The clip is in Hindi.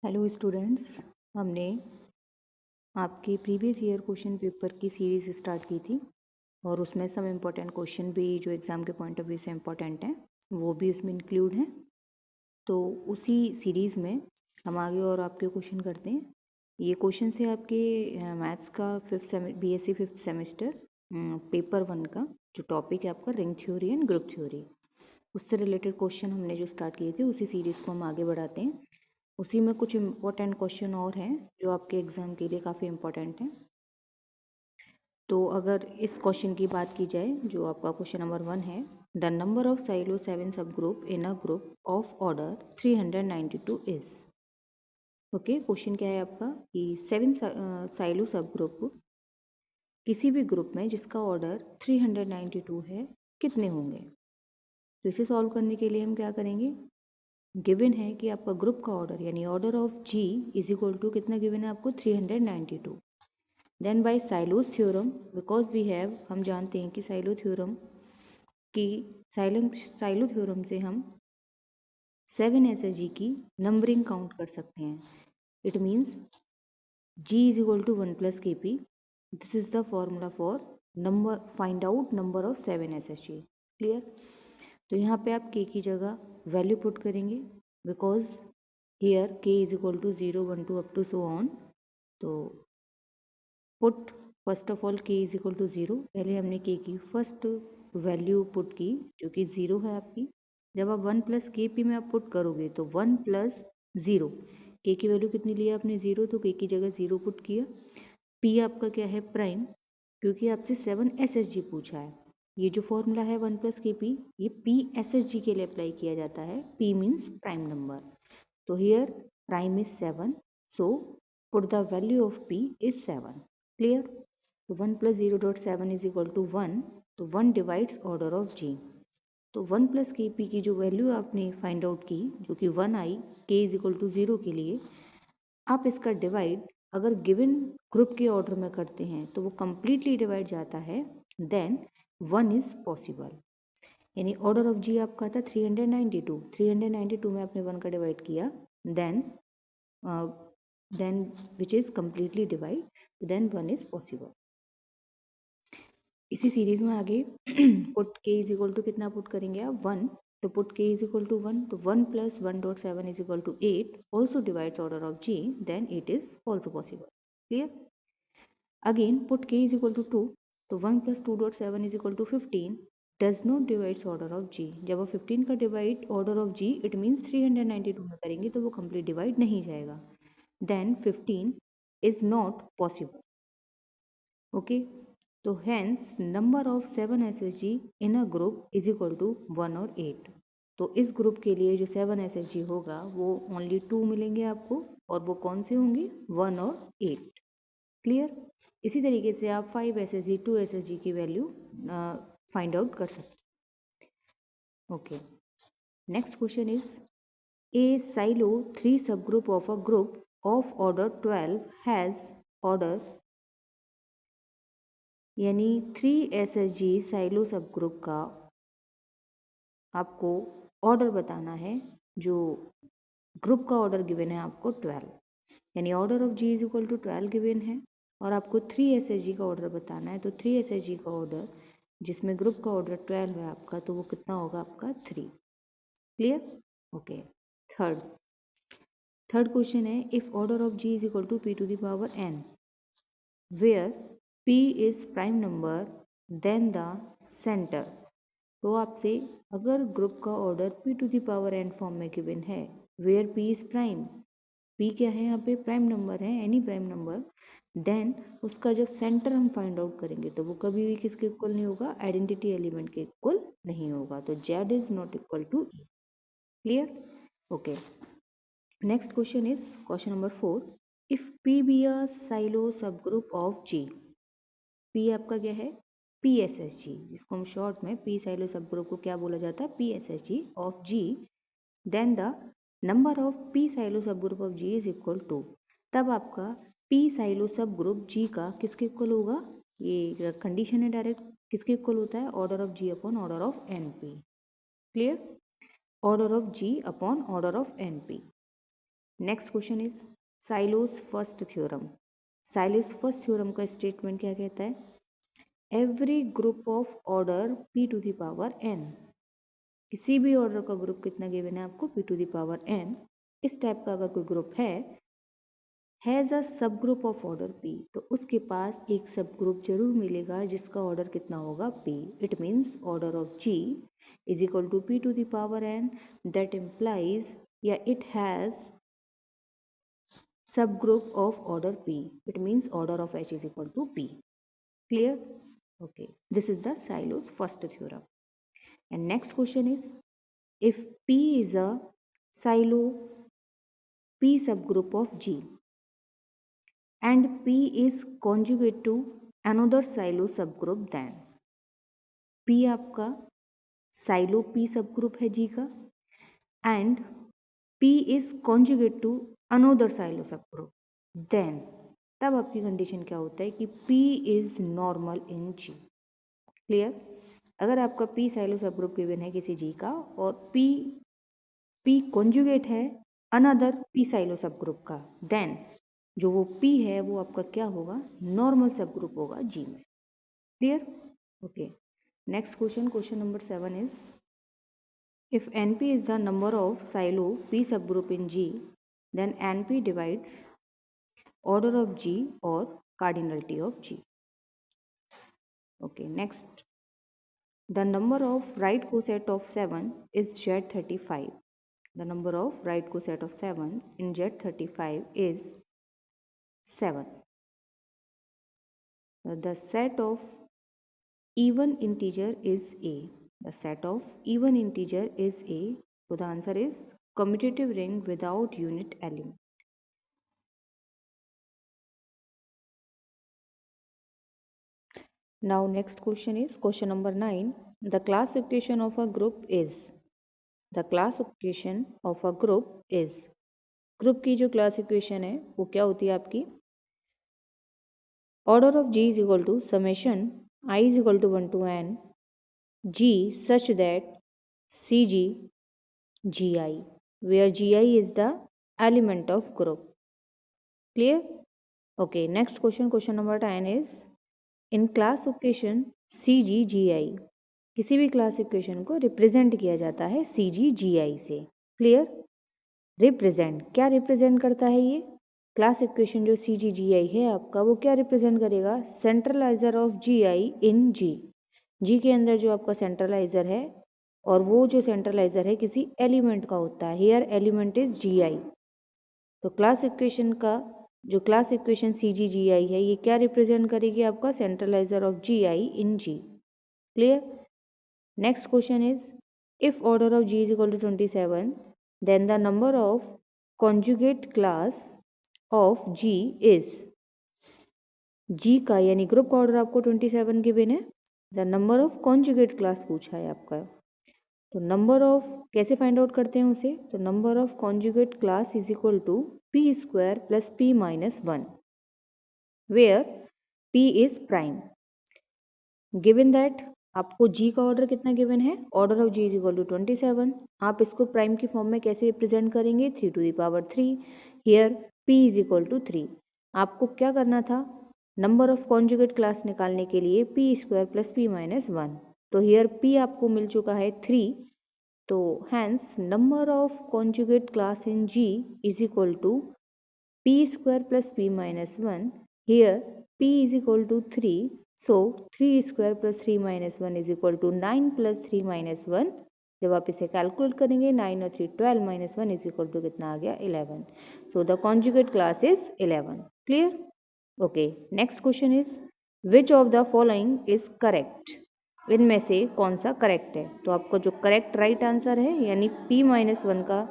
हेलो स्टूडेंट्स, हमने आपके प्रीवियस ईयर क्वेश्चन पेपर की सीरीज़ स्टार्ट की थी और उसमें सब इम्पोर्टेंट क्वेश्चन भी जो एग्ज़ाम के पॉइंट ऑफ व्यू से इम्पोर्टेंट हैं वो भी उसमें इंक्लूड हैं। तो उसी सीरीज़ में हम आगे और आपके क्वेश्चन करते हैं। ये क्वेश्चन है आपके मैथ्स का बीएससी फिफ्थ सेमेस्टर पेपर 1 का, जो टॉपिक है आपका ring theory and group theory. उससे रिलेटेड क्वेश्चन हमने जो स्टार्ट किए थे उसी सीरीज़ को हम आगे बढ़ाते हैं। उसी में कुछ इम्पोर्टेंट क्वेश्चन और हैं जो आपके एग्ज़ाम के लिए काफ़ी इम्पोर्टेंट हैं। तो अगर इस क्वेश्चन की बात की जाए, जो आपका क्वेश्चन नंबर 1 है, द नंबर ऑफ साइलो 7 सब group in a group of order 392 is. Okay, question क्या है आपका कि 7 साइलो सब ग्रुप किसी भी ग्रुप में जिसका ऑर्डर 392 है कितने होंगे। तो इसे सॉल्व करने के लिए हम क्या करेंगे, गिवन है कि आपका ग्रुप का ऑर्डर यानी order of G is equal to कितना गिवन है आपको 392। Then by Sylow's theorem, because we have, हम जानते हैं कि साइलो थ्योरम की साइलो थ्योरम से हम 7 SSG की नंबरिंग काउंट कर सकते हैं। It means G is equal to 1 plus Kp. This is the formula for find out number of 7 SSG. Clear. तो यहाँ पे आप K की जगह वैल्यू पुट करेंगे, because here K is equal to 0, 1, 2 up to so on. तो put first of all K is equal to 0, पहले हमने K की फर्स्ट वैल्यू पुट की जो कि 0 है आपकी। जब आप 1 प्लस KP में आप पुट करोगे तो 1 प्लस 0, K की वैल्यू कितनी ली आपने 0, तो K की जगह 0 पुट किया। P आपका क्या है प्राइम, क्योंकि आपसे 7 SSG पूछा है। ये जो फॉर्मूला है 1 प्लस KP, ये P SSG के लिए अप्लाई किया जाता है। P means prime number. तो here prime is 7, so put the value of P is 7। Clear. तो 1 प्लस 0.7 इज इक्वल टू 1, तो 1 डिवाइड्स ऑर्डर ऑफ G। तो 1 प्लस KP की जो वैल्यू आपने फाइंड आउट की जो कि 1 आई K इज इक्वल टू 0 के लिए, आप इसका डिवाइड अगर गिवन ग्रुप के ऑर्डर में करते हैं तो वो कंप्लीटली डिवाइड जाता है, देन 1 इज पॉसिबल। यानी ऑर्डर ऑफ जी आपका था 392 में आपने 1 का डिवाइड किया, then which is completely divide, then 1 is possible. इसी सीरीज में आगे put k is equal to कितना पुट करेंगे आप 1, तो put k is equal to 1, तो 1 plus 1.7 is equal to 8 also divides order of g, then it is also possible. Clear. Again put k is equal to 2, तो 1 plus 2.7 is equal to 15 does not divides order of g। जब आप 15 का divide order of g, it means 392 में करेंगे तो वो कंप्लीट डिवाइड नहीं जाएगा, then 15 is not possible. Okay, तो hence number of 7 SSG in a group is equal to 1 और 8। तो इस ग्रुप के लिए जो 7 SSG होगा वो ओनली 2 मिलेंगे आपको, और वो कौन से होंगे 1 और 8। क्लियर। इसी तरीके से आप 5 SSG 2 SSG की वैल्यू फाइंड आउट कर सकते। Okay, next question is a silo 3 सब group of a group of order 12 has order, यानी 3 SSG साइलो सब ग्रुप का आपको ऑर्डर बताना है। जो ग्रुप का ऑर्डर गिवन है आपको 12, यानी order of G is equal to 12 given है, और आपको 3 SSG का ऑर्डर बताना है। तो 3 SSG का ऑर्डर जिसमें ग्रुप का ऑर्डर 12 है आपका, तो वो कितना होगा आपका 3। क्लियर। ओके, थर्ड क्वेश्चन है, if order of G is equal to p to the power n where p is prime number then the center. तो आपसे अगर ग्रुप का order p to the power n form में गिवन है, where p is prime, p क्या है यहाँ पे प्राइम नंबर है, एनी प्राइम नंबर, देन उसका जब सेंटर हम फाइंड आउट करेंगे तो वो कभी भी किसके इक्वल नहीं होगा, आइडेंटिटी एलिमेंट के इक्वल नहीं होगा। तो z is not equal to e। Clear. Okay, next question is question number 4, if p be a Sylow subgroup of g। p आपका क्या है PSSG, जिसको हम शॉर्ट में p साइलो सब ग्रुप को क्या बोला जाता है PSSG of g, then the number of p Sylow subgroup of g is equal to, तब आपका p Sylow subgroup g का किसके इक्वल होगा, ये कंडीशन है डायरेक्ट, किसके इक्वल होता है order of g upon order of np। Clear, order of g upon order of np। Next question is Sylow's first theorem. Sylow's first theorem का स्टेटमेंट क्या कहता है? Every group of order p to the power n, किसी भी ऑर्डर का ग्रुप कितना गिवन है आपको? p to the power n। इस टाइप का अगर कोई ग्रुप हैज़ अ सब ग्रुप ऑफ ऑर्डर p, तो उसके पास एक सब ग्रुप जरूर मिलेगा जिसका ऑर्डर कितना होगा? p। It means order of g is equal to p to the power n, that implies या it has subgroup of order p. It means order of h is equal to p. Clear? Okay. This is the Sailo's first theorem. And next question is, if p is a Silo p subgroup of G and p is conjugate to another Silo subgroup, then p आपका Silo p subgroup है G का and p is conjugate to another Silo subgroup, then तब आपकी कंडीशन क्या होता है कि P is normal in G। Clear? अगर आपका P साइलो सब ग्रुप गिवन है किसी G का और P कॉन्जुगेट है अनदर P साइलो सब ग्रुप का, देन जो वो P है वो आपका क्या होगा? नॉर्मल सब ग्रुप होगा G में। Clear? Okay. Next question, question number 7 is, if NP is the number of silo P subgroup in G, then NP divides order of G or cardinality of G. Okay, next, the number of right coset of 7 is Z35. The number of right coset of 7 in Z35 is 7. The set of even integer is A. The set of even integer is A. So the answer is commutative ring without unit element. Now next question is question number 9. The classification of a group is. The classification of a group is. Group की जो क्लासिफिकेशन है वो क्या होती है आपकी? Order of G is equal to summation I is equal to 1 to n G such that CG GI, where GI is the element of group. Clear? Okay, next question, question number 10 is, in classification CG GI, किसी भी क्लासिफिकेशन को रिप्रेजेंट किया जाता है CG GI से। क्लियर? रिप्रेजेंट, क्या रिप्रेजेंट करता है ये क्लासिफिकेशन? जो CG GI है आपका वो क्या रिप्रेजेंट करेगा? Centralizer of GI in G। G के अंदर जो आपका सेंट्रलाइजर है और वो जो सेंट्रलाइजर है किसी एलिमेंट का होता है। Here element is GI। तो क्लासिफिकेशन का जो क्लासिफिकेशन CG GI है ये क्या रिप्रेजेंट करेगी? आपका centralizer of GI in G। Clear? Next question is, if order of G is equal to 27, then the number of conjugate class of G is। G का यानी ग्रुप का ऑर्डर आपको 27 गिवन है, the number of conjugate class पूछा है आपका। तो नंबर ऑफ कैसे फाइंड आउट करते हैं उसे? तो number of conjugate class is equal to p square plus p minus 1, where p is prime. Given that आपको G का ऑर्डर कितना गिवन है? Order of G is equal to 27। आप इसको प्राइम की फॉर्म में कैसे रिप्रेजेंट करेंगे? 3 to the power 3। Here P is equal to 3। आपको क्या करना था? नंबर ऑफ कॉन्जुगेट क्लास निकालने के लिए p square plus p minus 1। तो हियर p आपको मिल चुका है 3। तो hence number of conjugate class in G is equal to p square plus p minus 1। Here p is equal to 3। So 3 square plus 3 minus 1 is equal to 9 plus 3 minus 1। जब आप इसे कैलकुलेट करेंगे 9 और 3 12 माइनस 1 इज इक्वल टू कितना आ गया? 11। So the conjugate class is 11। Clear? Okay, next question is, which of the following is correct? इनमें से कौन सा करेक्ट है? तो आपको जो करेक्ट राइट आंसर है यानी p माइनस 1 का